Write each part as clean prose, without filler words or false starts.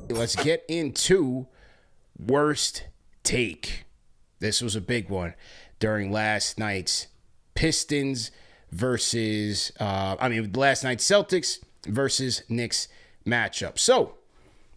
Let's get into worst take. This was a big one during last night's Pistons versus, last night's Celtics versus Knicks matchup. So,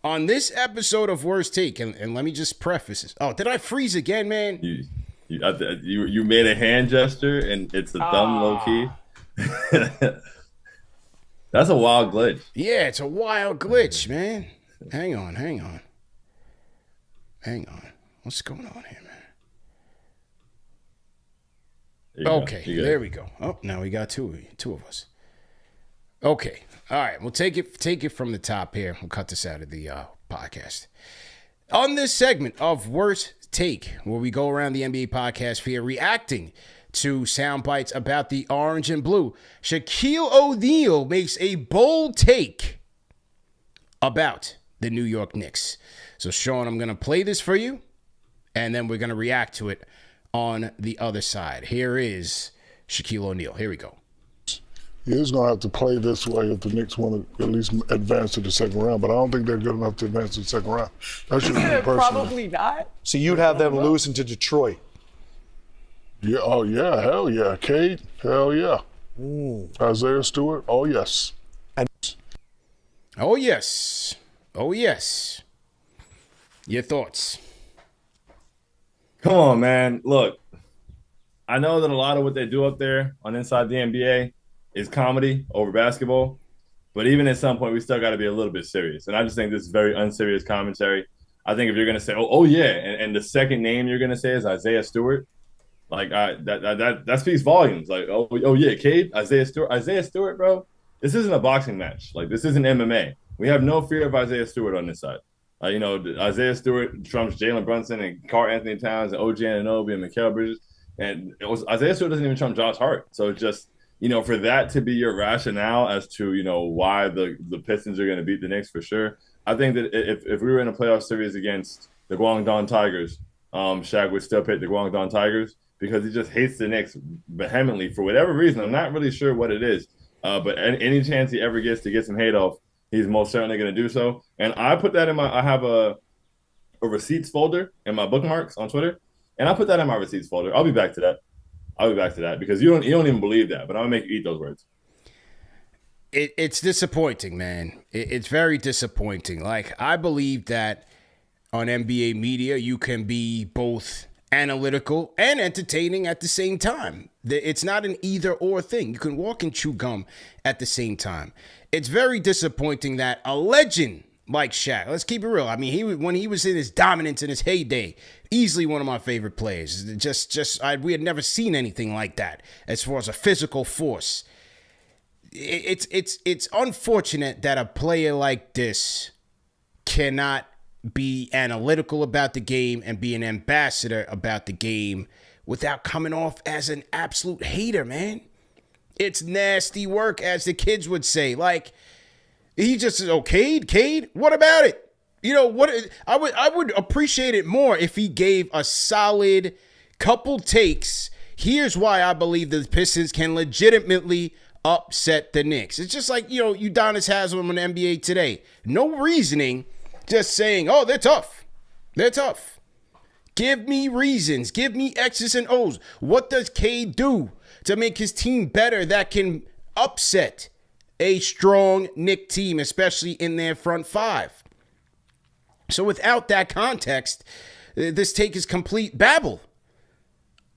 on this episode of Worst Take, and let me just preface this. Oh, did I freeze again, man? You made a hand gesture, and it's a thumb low key. That's a wild glitch. Yeah, it's a wild glitch, man. Hang on. What's going on here, man? Okay, there we go. Oh, now we got two of us. Okay, all right. We'll take it from the top here. We'll cut this out of the podcast. On this segment of Worst Take, where we go around the NBA podcast sphere reacting to sound bites about the orange and blue, Shaquille O'Neal makes a bold take about the New York Knicks. So, Sean, I'm going to play this for you, and then we're going to react to it on the other side. Here is Shaquille O'Neal. Here we go. He's going to have to play this way if the Knicks want to at least advance to the second round, but I don't think they're good enough to advance to the second round. That's just me personally. Probably not. So you'd have them losing to Detroit? Yeah, oh yeah, hell yeah. Cade, hell yeah. Isaiah Stewart, oh yes. Oh yes. Your thoughts? Come on, man. Look, I know that a lot of what they do up there on Inside the NBA is comedy over basketball, but even at some point, we still got to be a little bit serious. And I just think this is very unserious commentary. I think if you're going to say, oh yeah, and the second name you're going to say is Isaiah Stewart, like that speaks volumes. Like, oh yeah, Cade, Isaiah Stewart, bro. This isn't a boxing match. Like, this isn't MMA. We have no fear of Isaiah Stewart on this side. Isaiah Stewart trumps Jalen Brunson and Karl-Anthony Towns and OG Anunoby and Mikal Bridges. And Isaiah Stewart doesn't even trump Josh Hart. So it's just, for that to be your rationale as to, why the Pistons are going to beat the Knicks for sure. I think that if we were in a playoff series against the Guangdong Tigers, Shaq would still pick the Guangdong Tigers because he just hates the Knicks vehemently for whatever reason. I'm not really sure what it is. But any chance he ever gets to get some hate off, he's most certainly going to do so. And I put that I have a receipts folder in my bookmarks on Twitter, and I put that in my receipts folder. I'll be back to that because you don't even believe that, but I'm going to make you eat those words. It's disappointing, man. It's very disappointing. Like, I believe that on NBA media, you can be both analytical and entertaining at the same time. It's not an either or thing. You can walk and chew gum at the same time. It's very disappointing that a legend like Shaq, let's keep it real. I mean, when he was in his dominance in his heyday, easily one of my favorite players. We had never seen anything like that as far as a physical force. It's unfortunate that a player like this cannot be analytical about the game and be an ambassador about the game without coming off as an absolute hater, man. It's nasty work, as the kids would say. Like, he just says, "Oh, Cade, what about it?" I would appreciate it more if he gave a solid couple takes. Here's why I believe the Pistons can legitimately upset the Knicks. It's just like, Udonis Haslem on the NBA today. No reasoning, just saying, "Oh, they're tough. They're tough." Give me reasons. Give me X's and O's. What does Cade do to make his team better that can upset a strong Knick team, especially in their front five? So without that context, this take is complete babble.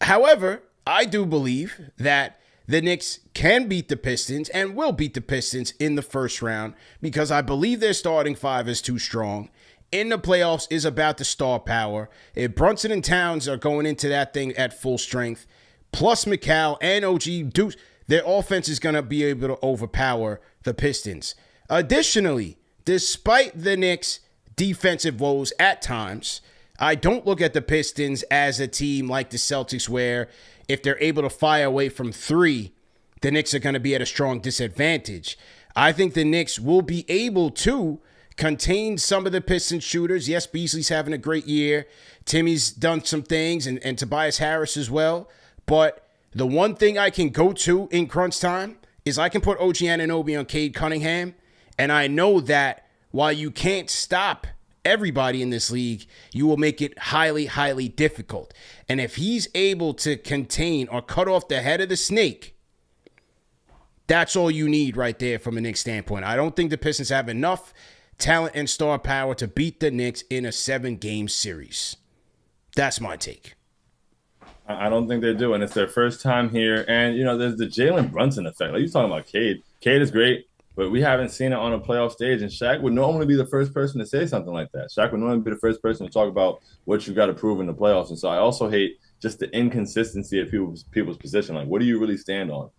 However, I do believe that the Knicks can beat the Pistons and will beat the Pistons in the first round because I believe their starting five is too strong. In the playoffs is about the star power. If Brunson and Towns are going into that thing at full strength, plus Mikal and OG Deuce, their offense is going to be able to overpower the Pistons. Additionally, despite the Knicks' defensive woes at times, I don't look at the Pistons as a team like the Celtics where if they're able to fire away from three, the Knicks are going to be at a strong disadvantage. I think the Knicks will be able to contain some of the Pistons shooters. Yes, Beasley's having a great year. Timmy's done some things, and Tobias Harris as well. But the one thing I can go to in crunch time is I can put OG Anunoby on Cade Cunningham, and I know that while you can't stop everybody in this league, you will make it highly, highly difficult. And if he's able to contain or cut off the head of the snake, that's all you need right there from a Knicks standpoint. I don't think the Pistons have enough talent and star power to beat the Knicks in a 7-game series. That's my take. I don't think they do, and it's their first time here. And, there's the Jalen Brunson effect. Like, you're talking about Cade. Cade is great, but we haven't seen it on a playoff stage, and Shaq would normally be the first person to say something like that. Shaq would normally be the first person to talk about what you got to prove in the playoffs. And so I also hate just the inconsistency of people's position. Like, what do you really stand on?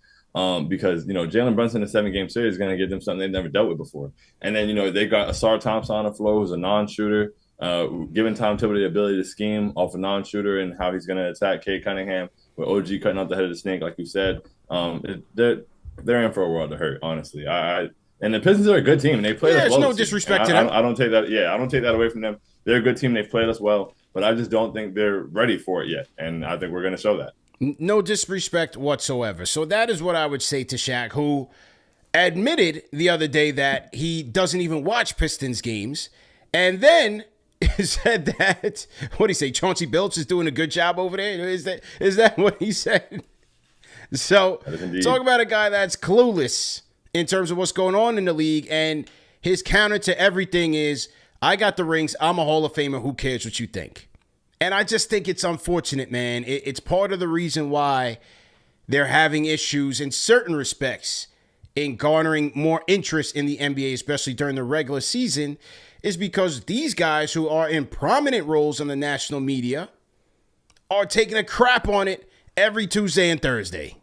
Because, Jalen Brunson in a 7-game series is going to give them something they've never dealt with before. And then, they got Asar Thompson on the floor, who's a non-shooter, giving Tom Thibodeau the ability to scheme off a non-shooter and how he's going to attack Cade Cunningham with OG cutting out the head of the snake, like you said. They're in for a world of hurt, honestly. And the Pistons are a good team, and they played us well. There's no disrespect to them. I don't take that. Yeah, I don't take that away from them. They're a good team. They've played us well, but I just don't think they're ready for it yet, and I think we're going to show that. No disrespect whatsoever. So that is what I would say to Shaq, who admitted the other day that he doesn't even watch Pistons games, and then said that, what did he say, Chauncey Billups is doing a good job over there? Is that what he said? So talk about a guy that's clueless in terms of what's going on in the league, and his counter to everything is, I got the rings, I'm a Hall of Famer, who cares what you think? And I just think it's unfortunate, man. It's part of the reason why they're having issues in certain respects in garnering more interest in the NBA, especially during the regular season, is because these guys who are in prominent roles in the national media are taking a crap on it every Tuesday and Thursday.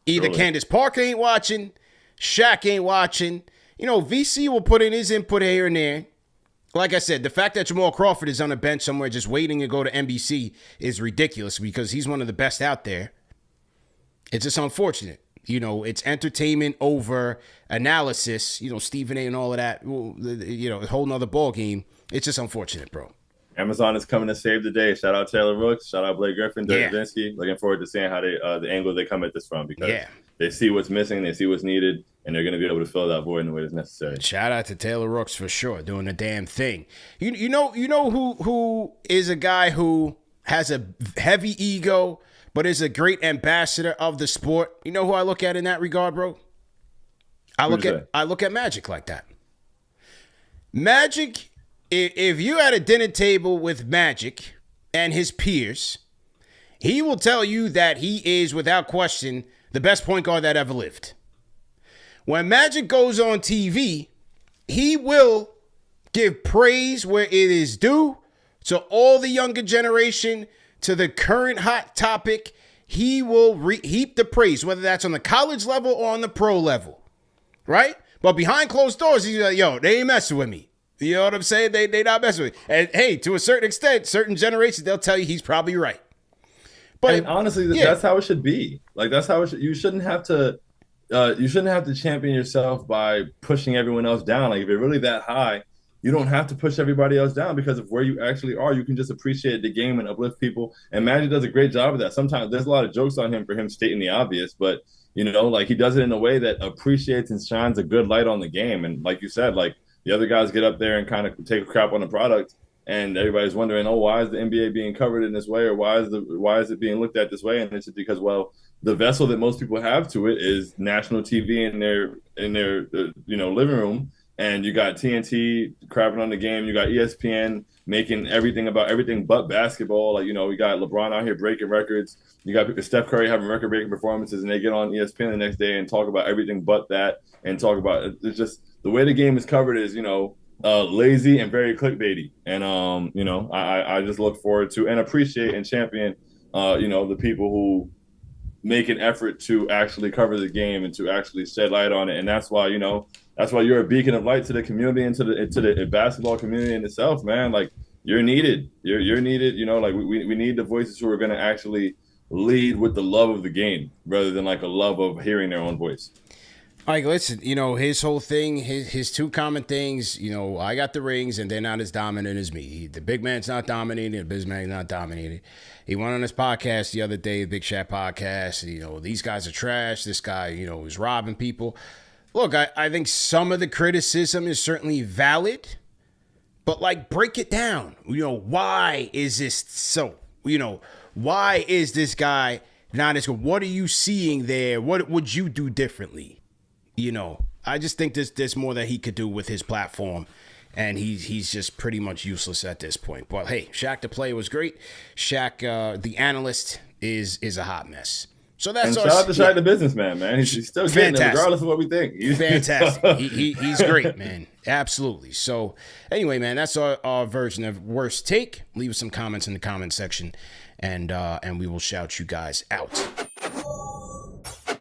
Either Candace Parker ain't watching, Shaq ain't watching. VC will put in his input here and there. Like I said, the fact that Jamal Crawford is on a bench somewhere just waiting to go to NBC is ridiculous because he's one of the best out there. It's just unfortunate. It's entertainment over analysis, Stephen A and all of that, a whole nother ball game. It's just unfortunate, bro. Amazon is coming to save the day. Shout out Taylor Rooks. Shout out Blake Griffin, Dirk Nowitzki. Looking forward to seeing how the angle they come at this from because they see what's missing, they see what's needed, and they're going to be able to fill that void in the way that's necessary. Shout out to Taylor Rooks for sure, doing the damn thing. You know who is a guy who has a heavy ego, but is a great ambassador of the sport? You know who I look at in that regard, bro? I look at Magic like that. Magic, if you at a dinner table with Magic and his peers, he will tell you that he is, without question, the best point guard that ever lived. When Magic goes on TV, he will give praise where it is due to all the younger generation, to the current hot topic. He will heap the praise, whether that's on the college level or on the pro level, right? But behind closed doors, he's like, yo, they ain't messing with me. You know what I'm saying? They not messing with me. And hey, to a certain extent, certain generations, they'll tell you he's probably right. But and honestly, that's how it should be. Like, that's how it should. You shouldn't have to champion yourself by pushing everyone else down. Like, if you're really that high, you don't have to push everybody else down because of where you actually are. You can just appreciate the game and uplift people. And Magic does a great job of that. Sometimes there's a lot of jokes on him for him stating the obvious, but he does it in a way that appreciates and shines a good light on the game. And like you said, like the other guys get up there and kind of take a crap on the product. And everybody's wondering, why is the NBA being covered in this way, or why is it being looked at this way? And it's just because, well, the vessel that most people have to it is national TV in their living room, and you got TNT crapping on the game, you got ESPN making everything about everything but basketball. Like, we got LeBron out here breaking records, you got Steph Curry having record-breaking performances, and they get on ESPN the next day and talk about everything but that, and talk about it's just the way the game is covered is lazy and very clickbaity. And, I just look forward to and appreciate and champion, the people who make an effort to actually cover the game and to actually shed light on it. And that's why, you're a beacon of light to the community and to the basketball community in itself, man. Like, you're needed. You're needed. We need the voices who are going to actually lead with the love of the game rather than like a love of hearing their own voice. Like, listen, his whole thing, his two common things, I got the rings and they're not as dominant as me. The big man's not dominating, the big man's not dominating. He went on his podcast the other day, the Big Shaq podcast, these guys are trash. This guy, is robbing people. Look, I think some of the criticism is certainly valid, But like, break it down. Why is this so? Why is this guy not as good? What are you seeing there? What would you do differently? I just think there's more that he could do with his platform, and he's just pretty much useless at this point. But hey, Shaq the player was great. Shaq the analyst is a hot mess. So that's shout out to Shaq the businessman, man. He's still getting it regardless of what we think. He's fantastic. He's great, man. Absolutely. So anyway, man, that's our version of Worst Take. Leave us some comments in the comment section, and we will shout you guys out.